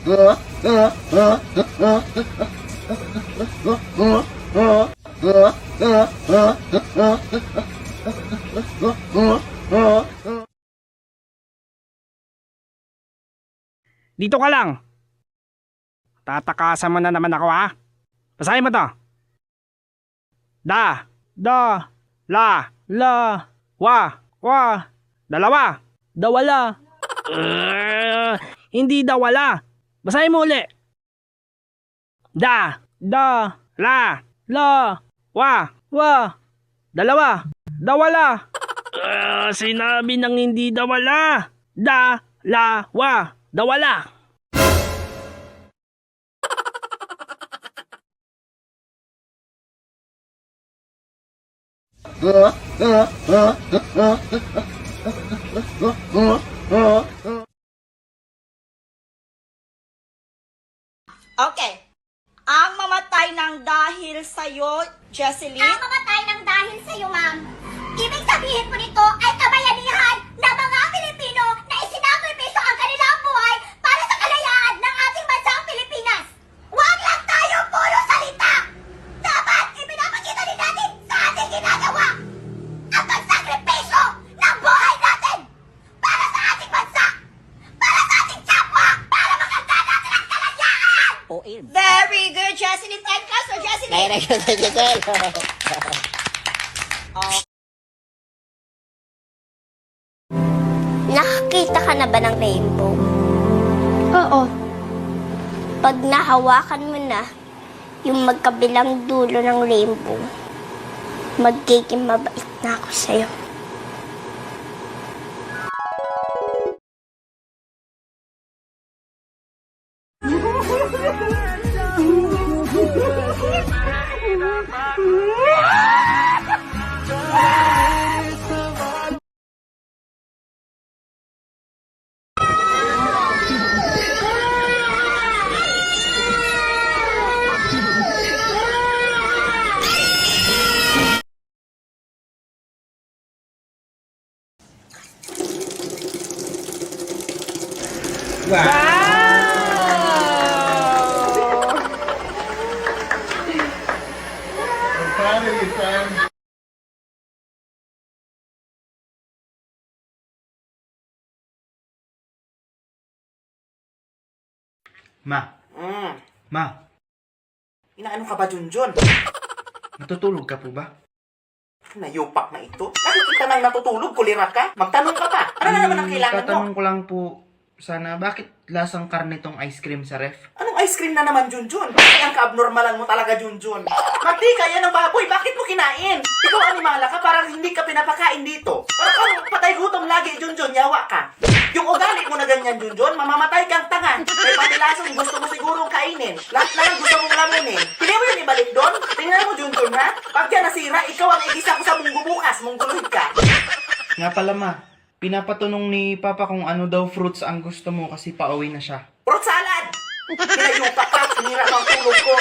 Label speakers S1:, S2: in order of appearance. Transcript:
S1: Dito ka lang. Tatakasan mo na naman ako, ha? Basahin mo to. Da, la, wa, dalawa, dawala. Hindi dawala. Basahin mo uli. Da, la, wa, dalawa, dawala. Sinabi ng hindi dawala. Da, la, wa, dawala.
S2: Okay. Ang mamatay ng dahil sa'yo, Jesseline?
S3: Ang mamatay ng dahil sa'yo, ma'am. Ibig sabihin po nito ay kabayanihan ng mga Pilipino na isinakripiso ang kanilang buhay para sa kalayaan ng ating bansang Pilipinas. Huwag lang tayo puro salita! Dapat ipinapakita din natin sa ating ginagawa ang pagsakripiso ng buhay natin para sa ating bansa, para sa ating kapwa, para makanta natin ang kalayaan!
S2: Very good, Jesseline. And class for Jesseline.
S3: Nakakita ka na ba ng rainbow?
S4: Oo.
S3: Pag nahawakan mo na yung magkabilang dulo ng rainbow, magiging mabait na ako sa'yo.
S5: Ma, ma,
S6: Inaano ka ba, Junjun?
S5: natutulog ka po ba?
S6: Nayupak na ito. Nakikita nang natutulog, kulira ka. Magtanong ka pa. Ano na naman ang kailangan mo?
S5: Tatanong ko lang po, sana, bakit lasang karne tong ice cream sa ref?
S6: Anong ice cream na naman, Junjun? Bakit ang ka-abnormalan mo talaga, Junjun? Mantika yan ng baboy. Bakit mo kinain? Ikaw animala ka, parang hindi ka pinapakain dito. Parang kang patay gutom lagi, Junjun. Yawa ka. Yung ugali mo na ganyan, Junjun, mamamatay kang tanga. May patilasong gusto mo sigurong kainin. Lahat na lang gusto mong lamunin. Hindi mo yun ibalin doon? Tingnan mo, Junjun, ha? Pag yan nasira, ikaw ang igisa ko sa munggo bukas. Mungguloy ka.
S5: Nga pala ma, pinapatunong ni Papa kung ano daw fruits ang gusto mo kasi pauwi na siya.
S6: Fruit salad! Pinayupa ka, sinira ng tulog ko.